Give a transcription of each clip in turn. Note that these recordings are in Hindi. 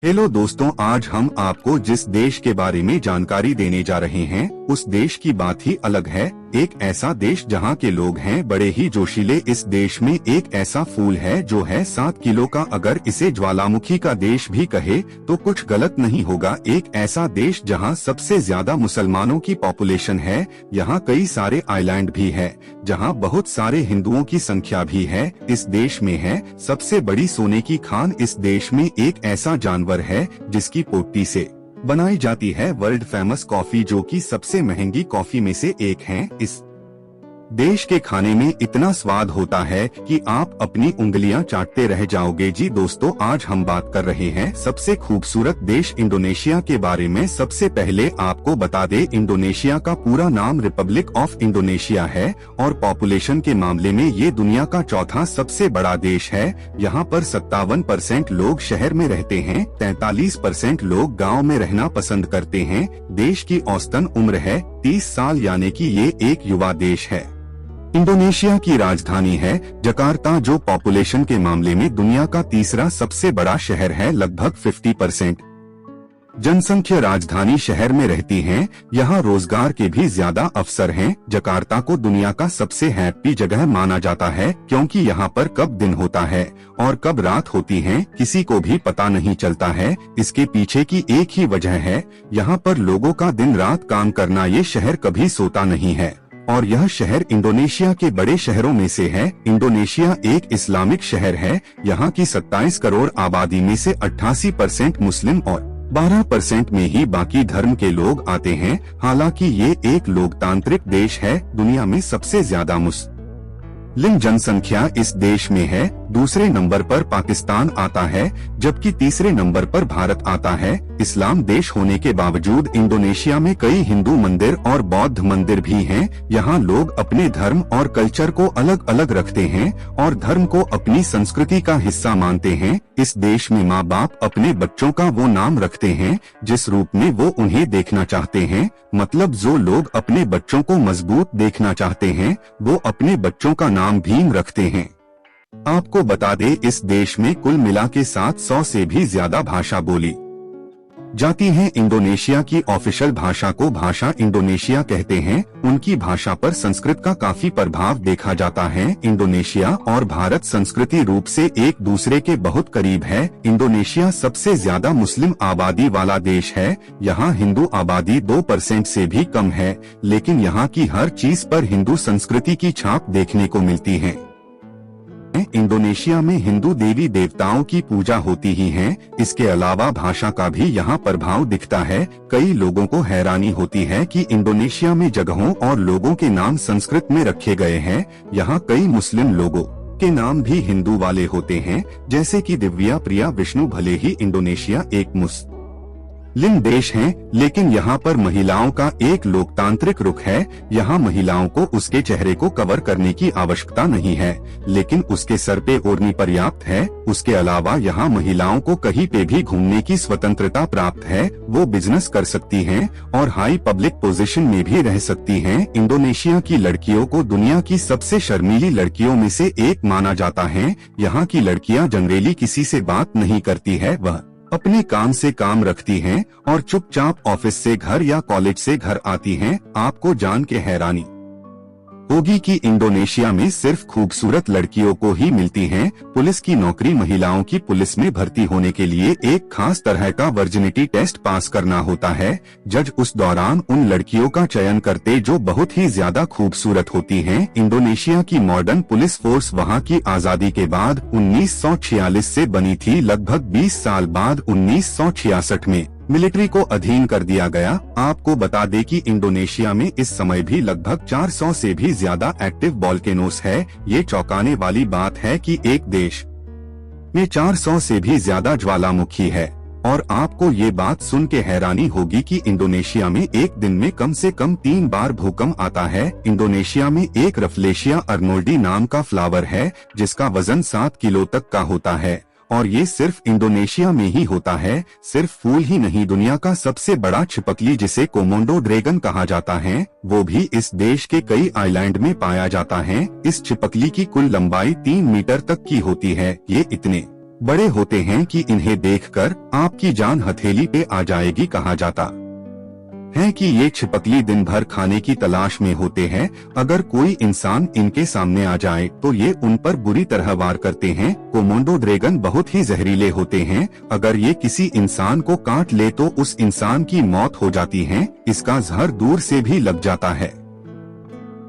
हेलो दोस्तों, आज हम आपको जिस देश के बारे में जानकारी देने जा रहे हैं उस देश की बात ही अलग है। एक ऐसा देश जहां के लोग हैं बड़े ही जोशीले। इस देश में एक ऐसा फूल है जो है 7 किलो का। अगर इसे ज्वालामुखी का देश भी कहे तो कुछ गलत नहीं होगा। एक ऐसा देश जहां सबसे ज्यादा मुसलमानों की पॉपुलेशन है। यहाँ कई सारे आइलैंड भी है जहां बहुत सारे हिंदुओं की संख्या भी है। इस देश में है सबसे बड़ी सोने की खान। इस देश में एक ऐसा जानवर है जिसकी पोटी से बनाई जाती है वर्ल्ड फेमस कॉफी, जो कि सबसे महंगी कॉफी में से एक है। इस देश के खाने में इतना स्वाद होता है कि आप अपनी उंगलियां चाटते रह जाओगे। जी दोस्तों, आज हम बात कर रहे हैं सबसे खूबसूरत देश इंडोनेशिया के बारे में। सबसे पहले आपको बता दे, इंडोनेशिया का पूरा नाम रिपब्लिक ऑफ इंडोनेशिया है और पॉपुलेशन के मामले में ये दुनिया का चौथा सबसे बड़ा देश है। यहाँ पर 57% लोग शहर में रहते हैं, 43% लोग गाँव में रहना पसंद करते हैं। देश की औसतन उम्र है 30 साल, यानी कि ये एक युवा देश है। इंडोनेशिया की राजधानी है जकार्ता, जो पॉपुलेशन के मामले में दुनिया का तीसरा सबसे बड़ा शहर है। लगभग 50% जनसंख्या राजधानी शहर में रहती है। यहाँ रोजगार के भी ज्यादा अवसर हैं। जकार्ता को दुनिया का सबसे हैप्पी जगह माना जाता है क्योंकि यहाँ पर कब दिन होता है और कब रात होती है किसी को भी पता नहीं चलता है। इसके पीछे की एक ही वजह है, यहाँ पर लोगों का दिन रात काम करना। ये शहर कभी सोता नहीं है और यह शहर इंडोनेशिया के बड़े शहरों में से है। इंडोनेशिया एक इस्लामिक शहर है। यहाँ की 27 करोड़ आबादी में से 88% मुस्लिम और 12% में ही बाकी धर्म के लोग आते हैं। हालांकि ये एक लोकतांत्रिक देश है। दुनिया में सबसे ज्यादा मुस्लिम जनसंख्या इस देश में है। दूसरे नंबर पर पाकिस्तान आता है जबकि तीसरे नंबर पर भारत आता है। इस्लाम देश होने के बावजूद इंडोनेशिया में कई हिंदू मंदिर और बौद्ध मंदिर भी हैं। यहाँ लोग अपने धर्म और कल्चर को अलग अलग रखते हैं और धर्म को अपनी संस्कृति का हिस्सा मानते हैं। इस देश में माँ बाप अपने बच्चों का वो नाम रखते हैं जिस रूप में वो उन्हें देखना चाहते हैं। मतलब जो लोग अपने बच्चों को मजबूत देखना चाहते हैं वो अपने बच्चों का नाम भीम रखते हैं। आपको बता दें, इस देश में कुल मिला के 700 से भी ज्यादा भाषा बोली जाती हैं। इंडोनेशिया की ऑफिशियल भाषा को भाषा इंडोनेशिया कहते हैं। उनकी भाषा पर संस्कृत का काफी प्रभाव देखा जाता है। इंडोनेशिया और भारत संस्कृति रूप से एक दूसरे के बहुत करीब है। इंडोनेशिया सबसे ज्यादा मुस्लिम आबादी वाला देश है। यहाँ हिंदू आबादी 2% से भी कम है, लेकिन यहाँ की हर चीज पर हिंदू संस्कृति की छाप देखने को मिलती है। इंडोनेशिया में हिंदू देवी देवताओं की पूजा होती ही है। इसके अलावा भाषा का भी यहाँ प्रभाव दिखता है। कई लोगों को हैरानी होती है कि इंडोनेशिया में जगहों और लोगों के नाम संस्कृत में रखे गए हैं। यहाँ कई मुस्लिम लोगों के नाम भी हिंदू वाले होते हैं, जैसे कि दिव्या, प्रिया, विष्णु। भले ही इंडोनेशिया एक मुस्लिम देश है, लेकिन यहाँ पर महिलाओं का एक लोकतांत्रिक रुख है। यहाँ महिलाओं को उसके चेहरे को कवर करने की आवश्यकता नहीं है, लेकिन उसके सर पे ओढ़नी पर्याप्त है। उसके अलावा यहाँ महिलाओं को कहीं पे भी घूमने की स्वतंत्रता प्राप्त है। वो बिजनेस कर सकती हैं और हाई पब्लिक पोजीशन में भी रह सकती हैं। इंडोनेशिया की लड़कियों को दुनिया की सबसे शर्मीली लड़कियों में से एक माना जाता है। यहाँ की लड़कियाँ जनरली किसी से बात नहीं करती है, वह अपने काम से काम रखती हैं और चुपचाप ऑफिस से घर या कॉलेज से घर आती हैं। आपको जान के हैरानी होगी कि इंडोनेशिया में सिर्फ खूबसूरत लड़कियों को ही मिलती हैं। पुलिस की नौकरी महिलाओं की पुलिस में भर्ती होने के लिए एक खास तरह का वर्जिनिटी टेस्ट पास करना होता है। जज उस दौरान उन लड़कियों का चयन करते जो बहुत ही ज्यादा खूबसूरत होती हैं। इंडोनेशिया की मॉडर्न पुलिस फोर्स वहां की आजादी के बाद 1946 से बनी थी। लगभग 20 साल बाद 1966 में मिलिट्री को अधीन कर दिया गया। आपको बता दें कि इंडोनेशिया में इस समय भी लगभग 400 से भी ज्यादा एक्टिव वोल्केनोस है। ये चौंकाने वाली बात है कि एक देश में 400 से भी ज्यादा ज्वालामुखी है। और आपको ये बात सुन के हैरानी होगी कि इंडोनेशिया में एक दिन में कम से कम 3 बार भूकंप आता है। इंडोनेशिया में एक रफलेशिया अर्नोल्डी नाम का फ्लावर है जिसका वजन 7 किलो तक का होता है और ये सिर्फ इंडोनेशिया में ही होता है। सिर्फ फूल ही नहीं, दुनिया का सबसे बड़ा छिपकली जिसे कोमोडो ड्रैगन कहा जाता है वो भी इस देश के कई आइलैंड में पाया जाता है। इस छिपकली की कुल लंबाई 3 मीटर तक की होती है। ये इतने बड़े होते हैं कि इन्हें देखकर आपकी जान हथेली पे आ जाएगी कहा जाता है कि ये छिपकली दिन भर खाने की तलाश में होते हैं। अगर कोई इंसान इनके सामने आ जाए तो ये उन पर बुरी तरह वार करते हैं। कोमोडो ड्रैगन बहुत ही जहरीले होते हैं। अगर ये किसी इंसान को काट ले तो उस इंसान की मौत हो जाती है। इसका जहर दूर से भी लग जाता है।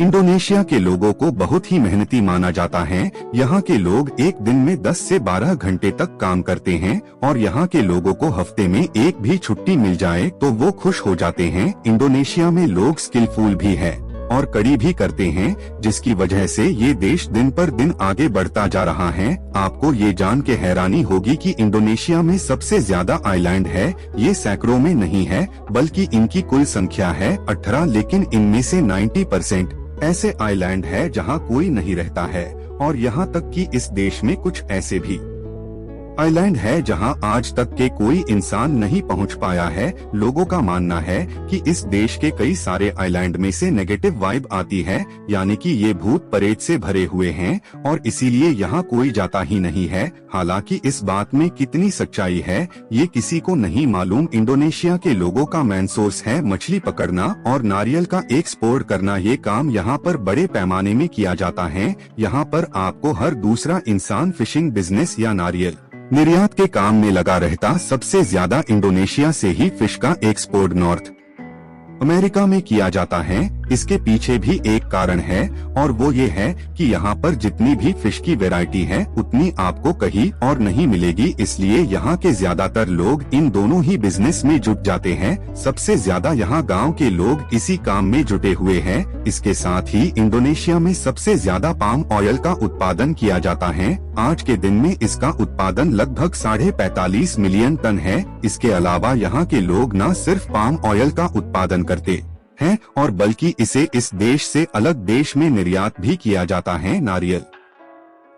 इंडोनेशिया के लोगों को बहुत ही मेहनती माना जाता है। यहाँ के लोग एक दिन में 10 से 12 घंटे तक काम करते हैं और यहाँ के लोगों को हफ्ते में एक भी छुट्टी मिल जाए तो वो खुश हो जाते हैं। इंडोनेशिया में लोग स्किलफुल भी है और कड़ी भी करते हैं, जिसकी वजह से ये देश दिन पर दिन आगे बढ़ता जा रहा है। आपको ये जान के हैरानी होगी कि इंडोनेशिया में सबसे ज्यादा आइलैंड है। ये सैकड़ों में नहीं है बल्कि इनकी कुल संख्या है 18, लेकिन इनमें से 90% ऐसे आइलैंड है जहां कोई नहीं रहता है। और यहाँ तक कि इस देश में कुछ ऐसे भी आइलैंड है जहां आज तक के कोई इंसान नहीं पहुंच पाया है। लोगों का मानना है कि इस देश के कई सारे आइलैंड में से नेगेटिव वाइब आती है, यानी कि ये भूत प्रेत से भरे हुए हैं और इसीलिए यहाँ कोई जाता ही नहीं है। हालांकि इस बात में कितनी सच्चाई है ये किसी को नहीं मालूम। इंडोनेशिया के लोगों का मेन सोर्स है मछली पकड़ना और नारियल का एक्सपोर्ट करना। ये काम यहाँ पर बड़े पैमाने में किया जाता है। यहाँ पर आपको हर दूसरा इंसान फिशिंग बिजनेस या नारियल निर्यात के काम में लगा रहता। सबसे ज्यादा इंडोनेशिया से ही फिश का एक्सपोर्ट नॉर्थ अमेरिका में किया जाता है। इसके पीछे भी एक कारण है और वो ये है कि यहाँ पर जितनी भी फिश की वैरायटी है उतनी आपको कहीं और नहीं मिलेगी। इसलिए यहाँ के ज्यादातर लोग इन दोनों ही बिजनेस में जुट जाते हैं। सबसे ज्यादा यहाँ गांव के लोग इसी काम में जुटे हुए हैं। इसके साथ ही इंडोनेशिया में सबसे ज्यादा पाम ऑयल का उत्पादन किया जाता है। आज के दिन में इसका उत्पादन लगभग 45.5 मिलियन टन है। इसके अलावा यहाँ के लोग न सिर्फ पाम ऑयल का उत्पादन करते हैं और बल्कि इसे इस देश से अलग देश में निर्यात भी किया जाता है। नारियल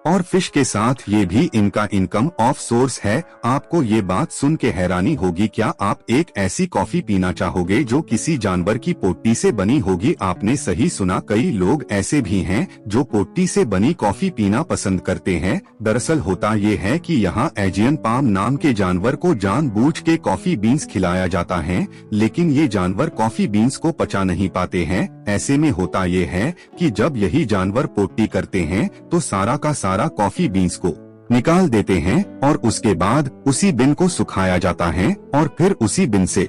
और फिश के साथ ये भी इनका इनकम ऑफ सोर्स है। आपको ये बात सुन के हैरानी होगी, क्या आप एक ऐसी कॉफी पीना चाहोगे जो किसी जानवर की पोटी से बनी होगी? आपने सही सुना, कई लोग ऐसे भी हैं जो पोटी से बनी कॉफी पीना पसंद करते हैं। दरअसल होता ये है कि यहाँ एजियन पाम नाम के जानवर को जानबूझ के कॉफी बीन्स खिलाया जाता है, लेकिन ये जानवर कॉफी बीन्स को पचा नहीं पाते हैं। ऐसे में होता ये है कि जब यही जानवर पोटी करते हैं तो सारा का सारा कॉफी बीन्स को निकाल देते हैं और उसके बाद उसी बिन को सुखाया जाता है और फिर उसी बिन से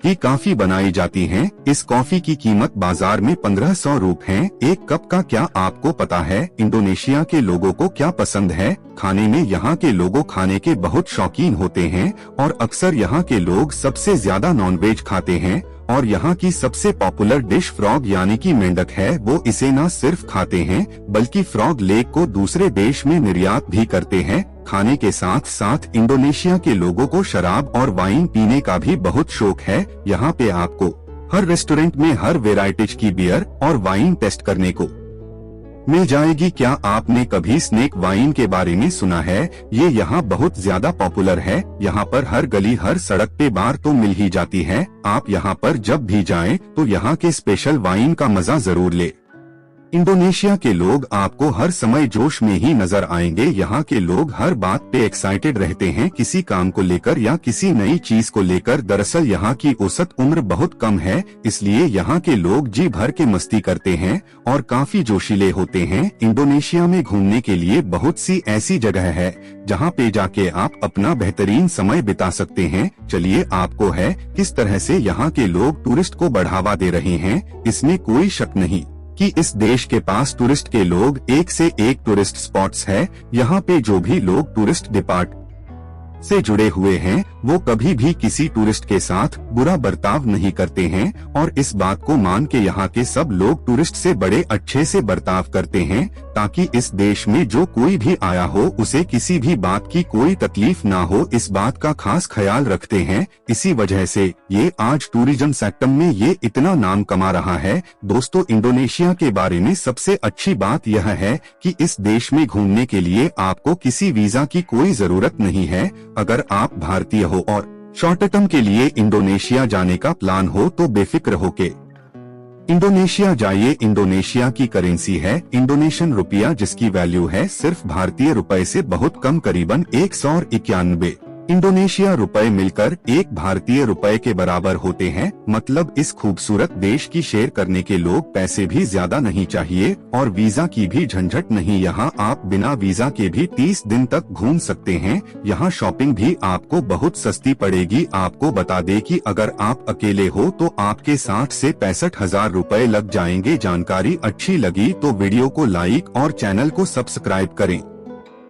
ही कॉफी बनाई जाती है। इस कॉफी की कीमत बाजार में 1500 रुपए है एक कप का। क्या आपको पता है इंडोनेशिया के लोगों को क्या पसंद है खाने में? यहाँ के लोगों खाने के बहुत शौकीन होते हैं और अक्सर यहाँ के लोग सबसे ज्यादा नॉनवेज खाते हैं। और यहाँ की सबसे पॉपुलर डिश फ्रॉग यानी कि मेंढक है। वो इसे न सिर्फ खाते हैं बल्कि फ्रॉग लेग को दूसरे देश में निर्यात भी करते हैं। खाने के साथ साथ इंडोनेशिया के लोगों को शराब और वाइन पीने का भी बहुत शौक है। यहाँ पे आपको हर रेस्टोरेंट में हर वेराइटीज की बियर और वाइन टेस्ट करने को मिल जाएगी। क्या आपने कभी स्नेक वाइन के बारे में सुना है? ये यहाँ बहुत ज्यादा पॉपुलर है। यहाँ पर हर गली हर सड़क पे बार तो मिल ही जाती है। आप यहाँ पर जब भी जाएं तो यहाँ के स्पेशल वाइन का मजा जरूर ले। इंडोनेशिया के लोग आपको हर समय जोश में ही नजर आएंगे। यहाँ के लोग हर बात पे एक्साइटेड रहते हैं, किसी काम को लेकर या किसी नई चीज को लेकर। दरअसल यहाँ की औसत उम्र बहुत कम है, इसलिए यहाँ के लोग जी भर के मस्ती करते हैं और काफी जोशीले होते हैं। इंडोनेशिया में घूमने के लिए बहुत सी ऐसी जगह है जहाँ पे जाके आप अपना बेहतरीन समय बिता सकते हैं। चलिए आपको है किस तरह से यहाँ के लोग टूरिस्ट को बढ़ावा दे रहे हैं। इसमें कोई शक नहीं कि इस देश के पास टूरिस्ट के लोग एक से एक टूरिस्ट स्पॉट्स है। यहाँ पे जो भी लोग टूरिस्ट डिपार्ट से जुड़े हुए हैं वो कभी भी किसी टूरिस्ट के साथ बुरा बर्ताव नहीं करते हैं और इस बात को मान के यहाँ के सब लोग टूरिस्ट से बड़े अच्छे से बर्ताव करते हैं ताकि इस देश में जो कोई भी आया हो उसे किसी भी बात की कोई तकलीफ ना हो। इस बात का खास ख्याल रखते हैं। इसी वजह से ये आज टूरिज्म सेक्टर में ये इतना नाम कमा रहा है। दोस्तों, इंडोनेशिया के बारे में सबसे अच्छी बात यह है कि इस देश में घूमने के लिए आपको किसी वीजा की कोई जरूरत नहीं है। अगर आप भारतीय हो और शॉर्ट टर्म के लिए इंडोनेशिया जाने का प्लान हो तो बेफिक्र होके इंडोनेशिया जाइए। इंडोनेशिया की करेंसी है इंडोनेशियन रुपया, जिसकी वैल्यू है सिर्फ भारतीय रुपए से बहुत कम, करीबन 191 इंडोनेशिया रुपए मिलकर एक भारतीय रुपए के बराबर होते हैं। मतलब इस खूबसूरत देश की शेयर करने के लोग पैसे भी ज्यादा नहीं चाहिए और वीजा की भी झंझट नहीं। यहाँ आप बिना वीजा के भी 30 दिन तक घूम सकते हैं। यहाँ शॉपिंग भी आपको बहुत सस्ती पड़ेगी। आपको बता दें कि अगर आप अकेले हो तो आपके 60 से 65,000 रुपए लग जाएंगे। जानकारी अच्छी लगी तो वीडियो को लाइक और चैनल को सब्सक्राइब करें।